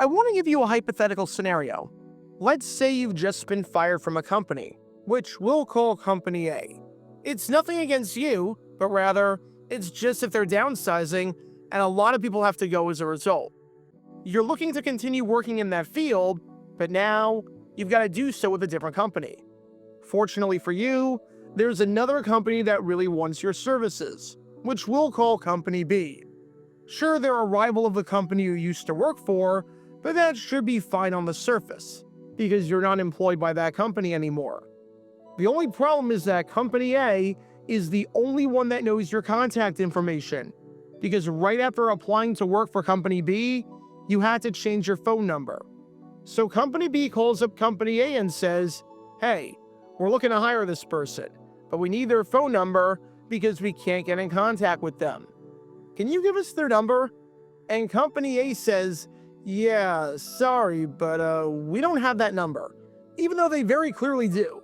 I want to give you a hypothetical scenario. Let's say you've just been fired from a company, which we'll call Company A. It's nothing against you, but rather, it's just that they're downsizing and a lot of people have to go as a result. You're looking to continue working in that field, but now you've got to do so with a different company. Fortunately for you, there's another company that really wants your services, which we'll call Company B. Sure, they're a rival of the company you used to work for, but that should be fine on the surface, because you're not employed by that company anymore. The only problem is that Company A is the only one that knows your contact information, because right after applying to work for Company B, you had to change your phone number. So Company B calls up Company A and says, "Hey, we're looking to hire this person, but we need their phone number because we can't get in contact with them. Can you give us their number?" And Company A says, "Yeah, sorry, but we don't have that number," even though they very clearly do.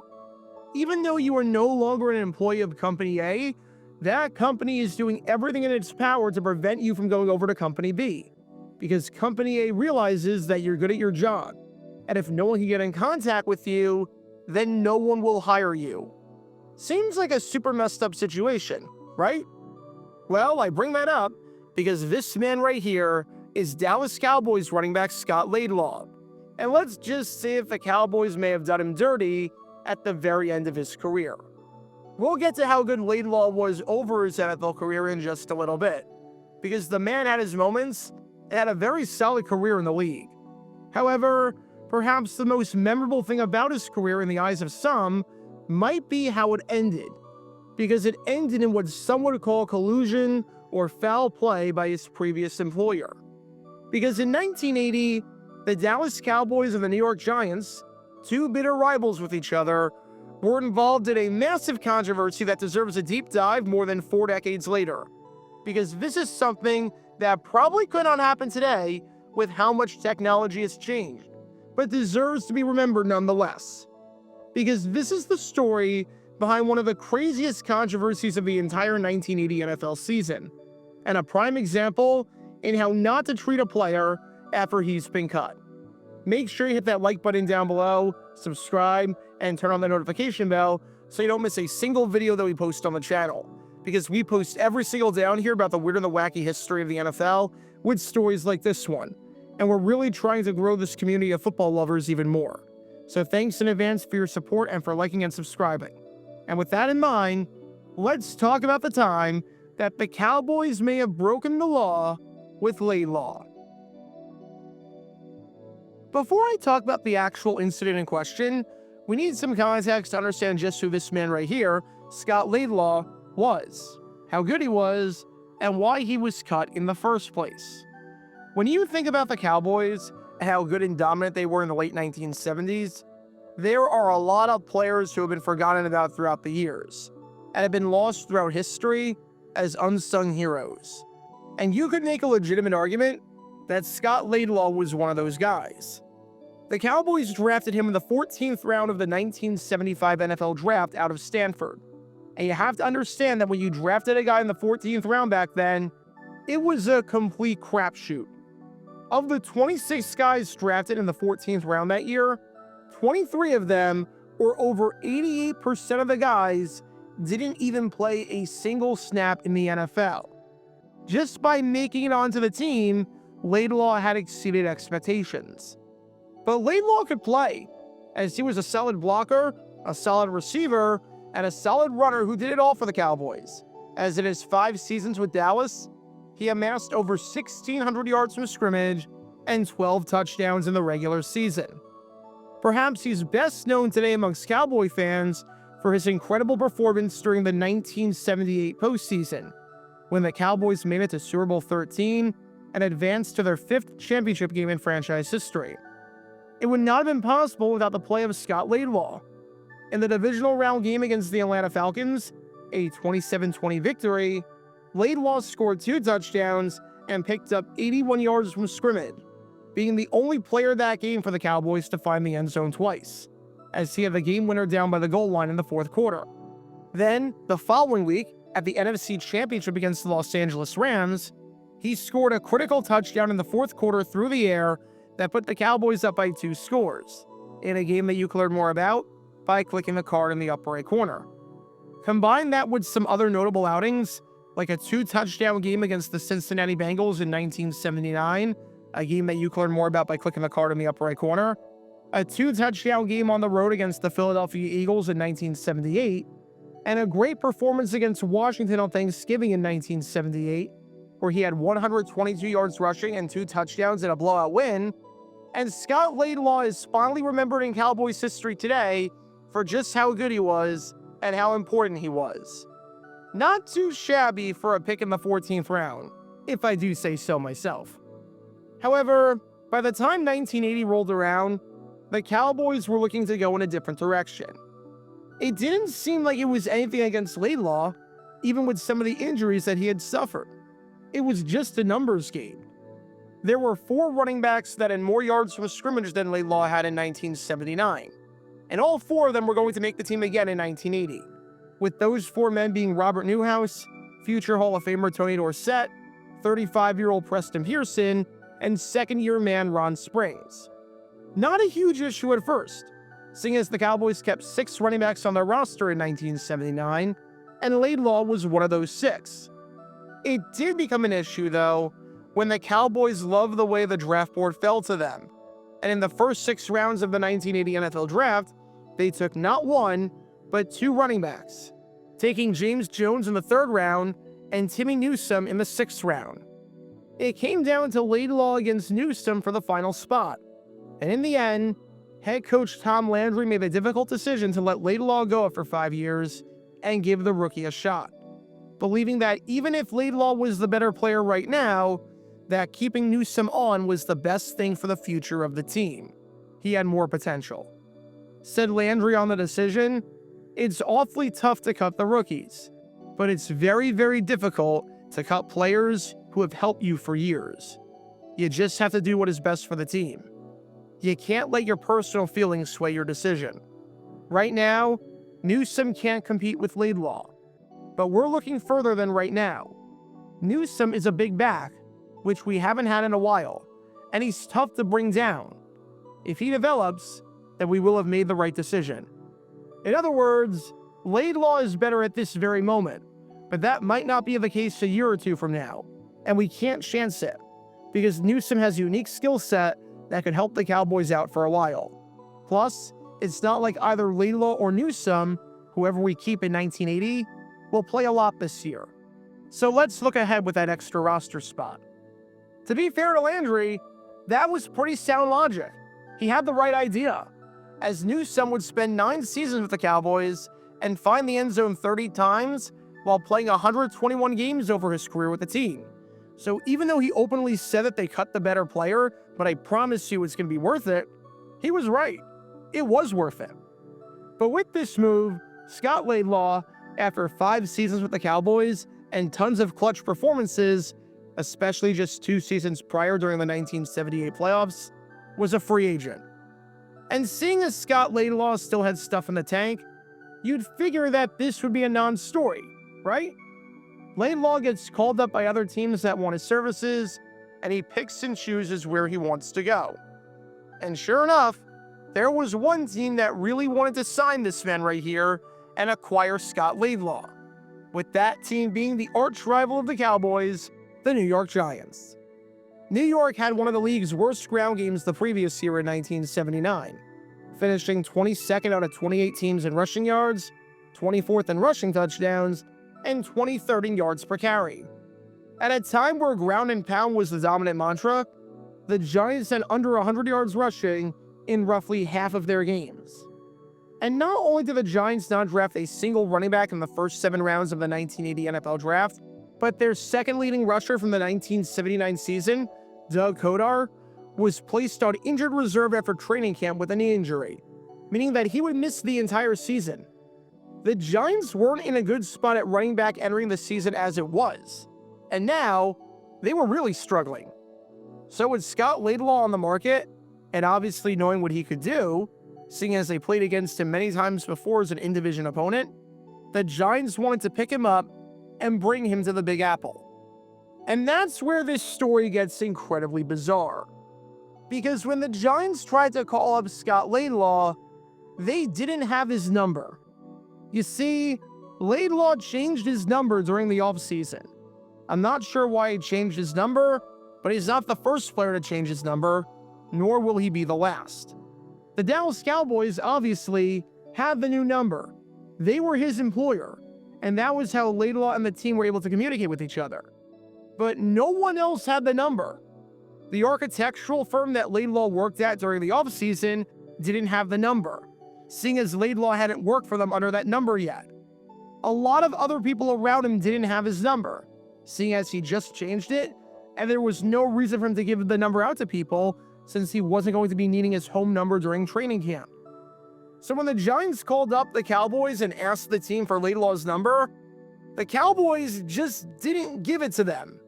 Even though you are no longer an employee of Company A, that company is doing everything in its power to prevent you from going over to Company B, because Company A realizes that you're good at your job, and if no one can get in contact with you, then no one will hire you. Seems like a super messed up situation, right? Well, I bring that up because this man right here is Dallas Cowboys running back Scott Laidlaw. And let's just see if the Cowboys may have done him dirty at the very end of his career. We'll get to how good Laidlaw was over his NFL career in just a little bit, because the man had his moments and had a very solid career in the league. However, perhaps the most memorable thing about his career in the eyes of some might be how it ended, because it ended in what some would call collusion or foul play by his previous employer. Because in 1980, the Dallas Cowboys and the New York Giants, two bitter rivals with each other, were involved in a massive controversy that deserves a deep dive more than 4 decades later. Because this is something that probably could not happen today with how much technology has changed, but deserves to be remembered nonetheless. Because this is the story behind one of the craziest controversies of the entire 1980 NFL season, and a prime example in how not to treat a player after he's been cut. Make sure you hit that like button down below, subscribe, and turn on the notification bell so you don't miss a single video that we post on the channel, because we post every single day on here about the weird and the wacky history of the NFL with stories like this one, and we're really trying to grow this community of football lovers even more. So thanks in advance for your support and for liking and subscribing. And with that in mind, let's talk about the time that the Cowboys may have broken the law with Laidlaw. Before I talk about the actual incident in question, we need some context to understand just who this man right here, Scott Laidlaw, was, how good he was, and why he was cut in the first place. When you think about the Cowboys and how good and dominant they were in the late 1970s, there are a lot of players who have been forgotten about throughout the years and have been lost throughout history as unsung heroes. And you could make a legitimate argument that Scott Laidlaw was one of those guys. The Cowboys drafted him in the 14th round of the 1975 NFL draft out of Stanford. And you have to understand that when you drafted a guy in the 14th round back then, it was a complete crapshoot. Of the 26 guys drafted in the 14th round that year, 23 of them, or over 88% of the guys, didn't even play a single snap in the NFL. Just by making it onto the team, Laidlaw had exceeded expectations. But Laidlaw could play, as he was a solid blocker, a solid receiver, and a solid runner who did it all for the Cowboys. As in his 5 seasons with Dallas, he amassed over 1,600 yards from scrimmage and 12 touchdowns in the regular season. Perhaps he's best known today amongst Cowboy fans for his incredible performance during the 1978 postseason, when the Cowboys made it to Super Bowl 13 and advanced to their 5th championship game in franchise history. It would not have been possible without the play of Scott Laidlaw. In the divisional round game against the Atlanta Falcons, a 27-20 victory, Laidlaw scored 2 touchdowns and picked up 81 yards from scrimmage, being the only player that game for the Cowboys to find the end zone twice, as he had the game winner down by the goal line in the 4th quarter. Then, the following week, at the NFC Championship against the Los Angeles Rams, he scored a critical touchdown in the 4th quarter through the air, that put the Cowboys up by 2 scores, in a game that you can learn more about by clicking the card in the upper right corner. Combine that with some other notable outings, like a 2-touchdown game against the Cincinnati Bengals in 1979, a game that you can learn more about by clicking the card in the upper right corner, a 2-touchdown game on the road against the Philadelphia Eagles in 1978, and a great performance against Washington on Thanksgiving in 1978, where he had 122 yards rushing and 2 touchdowns in a blowout win. And Scott Laidlaw is finally remembered in Cowboys history today for just how good he was and how important he was. Not too shabby for a pick in the 14th round, if I do say so myself. However, by the time 1980 rolled around, the Cowboys were looking to go in a different direction. It didn't seem like it was anything against Laidlaw, even with some of the injuries that he had suffered. It was just a numbers game. There were 4 running backs that had more yards from scrimmage than Laidlaw had in 1979, and all 4 of them were going to make the team again in 1980, with those 4 men being Robert Newhouse, future Hall of Famer Tony Dorsett, 35-year-old Preston Pearson, and second-year man Ron Springs. Not a huge issue at first, seeing as the Cowboys kept 6 running backs on their roster in 1979, and Laidlaw was one of those 6. It did become an issue, though, when the Cowboys loved the way the draft board fell to them, and in the first 6 rounds of the 1980 NFL Draft, they took not 1, but 2 running backs, taking James Jones in the 3rd round and Timmy Newsome in the 6th round. It came down to Laidlaw against Newsome for the final spot, and in the end, head coach Tom Landry made the difficult decision to let Laidlaw go after 5 years and give the rookie a shot, believing that even if Laidlaw was the better player right now, that keeping Newsome on was the best thing for the future of the team. He had more potential. Said Landry on the decision, "It's awfully tough to cut the rookies, but it's very, very difficult to cut players who have helped you for years. You just have to do what is best for the team. You can't let your personal feelings sway your decision. Right now, Newsome can't compete with Laidlaw, but we're looking further than right now. Newsome is a big back, which we haven't had in a while, and he's tough to bring down. If he develops, then we will have made the right decision." In other words, Laidlaw is better at this very moment, but that might not be the case a year or 2 from now, and we can't chance it, because Newsome has a unique skill set that could help the Cowboys out for a while. Plus, it's not like either Laidlaw or Newsome, whoever we keep in 1980, will play a lot this year. So let's look ahead with that extra roster spot. To be fair to Landry, that was pretty sound logic. He had the right idea, as Newsome would spend 9 seasons with the Cowboys and find the end zone 30 times while playing 121 games over his career with the team. So even though he openly said that they cut the better player, but I promise you it's going to be worth it, he was right. It was worth it. But with this move, Scott Laidlaw, after 5 seasons with the Cowboys and tons of clutch performances, especially just 2 seasons prior during the 1978 playoffs, was a free agent. And seeing as Scott Laidlaw still had stuff in the tank, you'd figure that this would be a non-story, right? Laidlaw gets called up by other teams that want his services, and he picks and chooses where he wants to go. And sure enough, there was one team that really wanted to sign this man right here and acquire Scott Laidlaw, with that team being the arch rival of the Cowboys, the New York Giants. New York had one of the league's worst ground games the previous year in 1979, finishing 22nd out of 28 teams in rushing yards, 24th in rushing touchdowns, and 23rd in yards per carry. At a time where ground and pound was the dominant mantra, the Giants had under 100 yards rushing in roughly half of their games. And not only did the Giants not draft a single running back in the first 7 rounds of the 1980 NFL Draft, but their second leading rusher from the 1979 season, Doug Kodar, was placed on injured reserve after training camp with a knee injury, meaning that he would miss the entire season. The Giants weren't in a good spot at running back entering the season as it was, and now they were really struggling. So with Scott Laidlaw on the market, and obviously knowing what he could do, seeing as they played against him many times before as an in-division opponent, the Giants wanted to pick him up and bring him to the Big Apple. And that's where this story gets incredibly bizarre. Because when the Giants tried to call up Scott Laidlaw, they didn't have his number. You see, Laidlaw changed his number during the offseason. I'm not sure why he changed his number, but he's not the first player to change his number, nor will he be the last. The Dallas Cowboys obviously had the new number. They were his employer, and that was how Laidlaw and the team were able to communicate with each other. But no one else had the number. The architectural firm that Laidlaw worked at during the offseason didn't have the number, seeing as Laidlaw hadn't worked for them under that number yet. A lot of other people around him didn't have his number, seeing as he just changed it, and there was no reason for him to give the number out to people since he wasn't going to be needing his home number during training camp. So when the Giants called up the Cowboys and asked the team for Laidlaw's number, the Cowboys just didn't give it to them.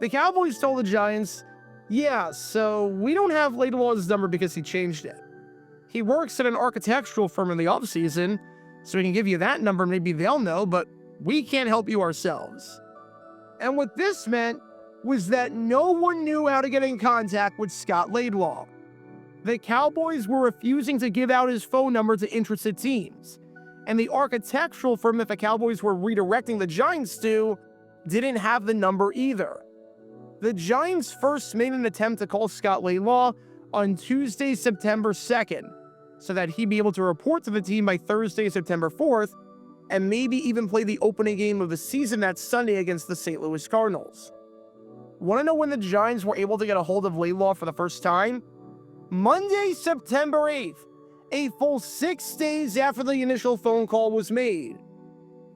The Cowboys told the Giants, yeah, so we don't have Laidlaw's number because he changed it. He works at an architectural firm in the offseason, so we can give you that number, maybe they'll know, but we can't help you ourselves. And what this meant was that no one knew how to get in contact with Scott Laidlaw. The Cowboys were refusing to give out his phone number to interested teams, and the architectural firm that the Cowboys were redirecting the Giants to didn't have the number either. The Giants first made an attempt to call Scott Laidlaw on Tuesday, September 2nd, so that he'd be able to report to the team by Thursday, September 4th, and maybe even play the opening game of the season that Sunday against the St. Louis Cardinals. Want to know when the Giants were able to get a hold of Laidlaw for the first time? Monday, September 8th, a full 6 days after the initial phone call was made.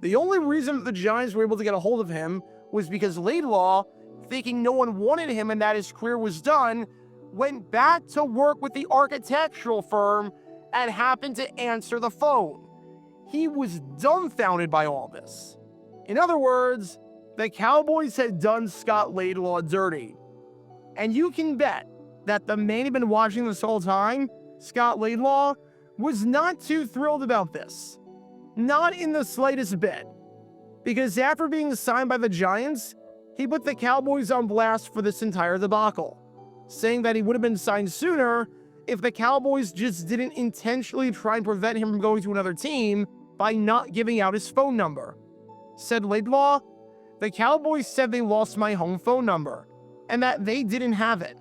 The only reason that the Giants were able to get a hold of him was because Laidlaw, thinking no one wanted him and that his career was done, went back to work with the architectural firm and happened to answer the phone. He was dumbfounded by all this. In other words, the Cowboys had done Scott Laidlaw dirty. And you can bet that the man who'd been watching this whole time, Scott Laidlaw, was not too thrilled about this. Not in the slightest bit. Because after being signed by the Giants, he put the Cowboys on blast for this entire debacle, saying that he would have been signed sooner if the Cowboys just didn't intentionally try and prevent him from going to another team by not giving out his phone number. Said Laidlaw, the Cowboys said they lost my home phone number, and that they didn't have it.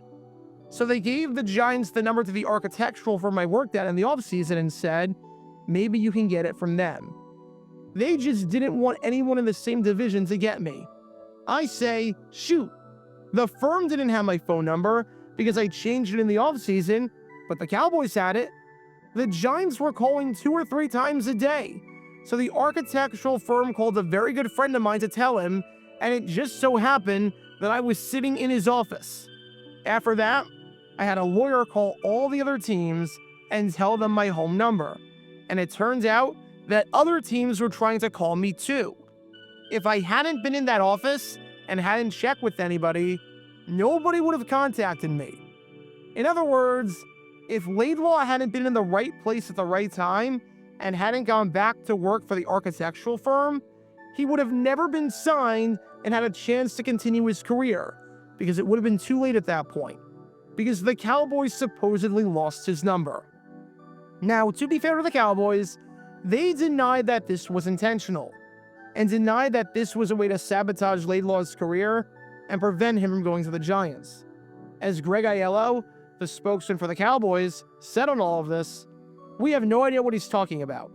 So they gave the Giants the number to the architectural firm I worked at in the offseason and said, maybe you can get it from them. They just didn't want anyone in the same division to get me. I say, shoot, the firm didn't have my phone number because I changed it in the offseason, but the Cowboys had it. The Giants were calling 2 or 3 times a day. So the architectural firm called a very good friend of mine to tell him, and it just so happened that I was sitting in his office. After that, I had a lawyer call all the other teams and tell them my home number. And it turns out that other teams were trying to call me too. If I hadn't been in that office and hadn't checked with anybody, nobody would have contacted me. In other words, if Laidlaw hadn't been in the right place at the right time and hadn't gone back to work for the architectural firm, he would have never been signed and had a chance to continue his career, because it would have been too late at that point, because the Cowboys supposedly lost his number. Now, to be fair to the Cowboys, they denied that this was intentional, and denied that this was a way to sabotage Laidlaw's career and prevent him from going to the Giants. As Greg Aiello, the spokesman for the Cowboys, said on all of this, we have no idea what he's talking about.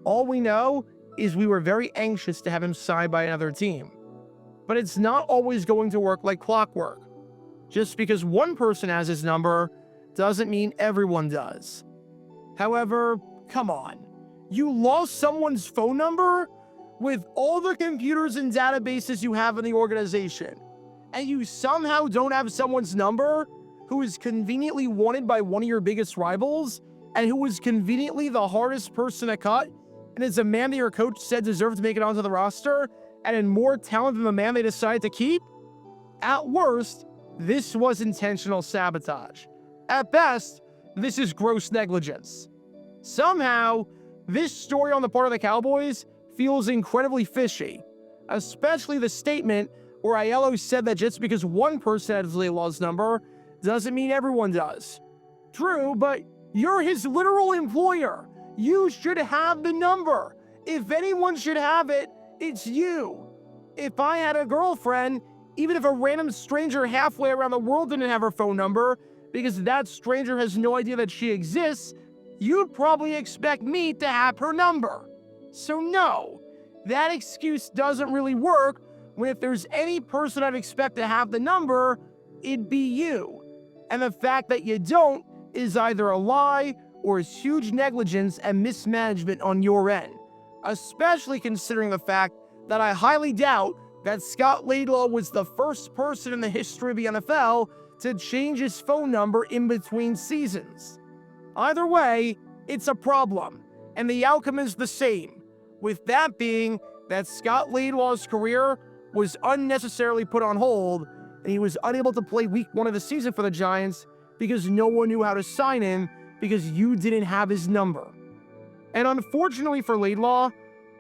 All we know is we were very anxious to have him signed by another team. But it's not always going to work like clockwork. Just because one person has his number doesn't mean everyone does. However, come on. You lost someone's phone number with all the computers and databases you have in the organization, and you somehow don't have someone's number who is conveniently wanted by one of your biggest rivals, and who was conveniently the hardest person to cut, and is a man that your coach said deserved to make it onto the roster, and in more talent than the man they decided to keep? At worst, this was intentional sabotage. At best, this is gross negligence. Somehow, this story on the part of the Cowboys feels incredibly fishy, especially the statement where Aiello said that just because one person had Laidlaw's number doesn't mean everyone does. True, but you're his literal employer. You should have the number. If anyone should have it, it's you. If I had a girlfriend, even if a random stranger halfway around the world didn't have her phone number, because that stranger has no idea that she exists, you'd probably expect me to have her number. So no, that excuse doesn't really work when if there's any person I'd expect to have the number, it'd be you. And the fact that you don't is either a lie or is huge negligence and mismanagement on your end, especially considering the fact that I highly doubt that Scott Laidlaw was the first person in the history of the NFL to change his phone number in between seasons. Either way, it's a problem, and the outcome is the same, with that being that Scott Laidlaw's career was unnecessarily put on hold, and he was unable to play week 1 of the season for the Giants because no one knew how to sign him because you didn't have his number. And unfortunately for Laidlaw,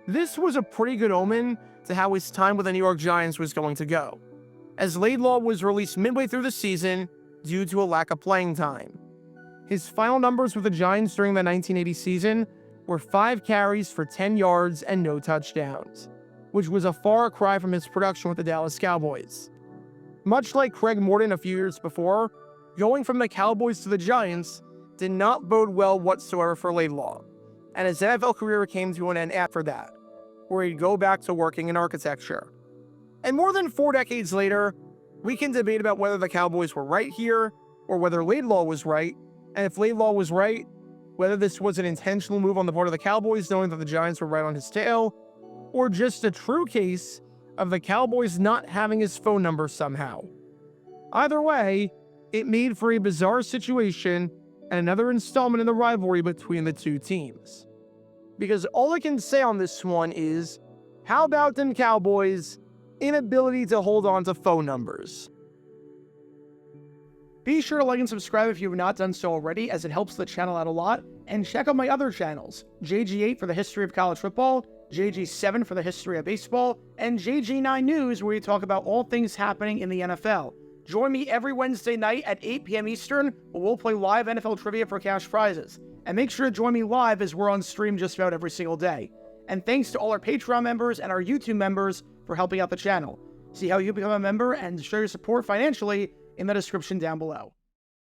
this was a pretty good omen to how his time with the New York Giants was going to go, as Laidlaw was released midway through the season due to a lack of playing time. His final numbers with the Giants during the 1980 season were 5 carries for 10 yards and no touchdowns, which was a far cry from his production with the Dallas Cowboys. Much like Craig Morton a few years before, going from the Cowboys to the Giants did not bode well whatsoever for Laidlaw, and his NFL career came to an end after that, where he'd go back to working in architecture. And more than 4 decades later, we can debate about whether the Cowboys were right here or whether Laidlaw was right, and if Laidlaw was right, whether this was an intentional move on the part of the Cowboys knowing that the Giants were right on his tail, or just a true case of the Cowboys not having his phone number somehow. Either way, it made for a bizarre situation and another installment in the rivalry between the two teams. Because all I can say on this one is, how about them Cowboys' inability to hold on to phone numbers? Be sure to like and subscribe if you have not done so already, as it helps the channel out a lot, and check out my other channels, JG8 for the history of college football, JG7 for the history of baseball, and JG9 News, where we talk about all things happening in the NFL. Join me every Wednesday night at 8 p.m. Eastern, where we'll play live NFL trivia for cash prizes. And make sure to join me live, as we're on stream just about every single day. And thanks to all our Patreon members and our YouTube members for helping out the channel. See how you become a member and show your support financially in the description down below.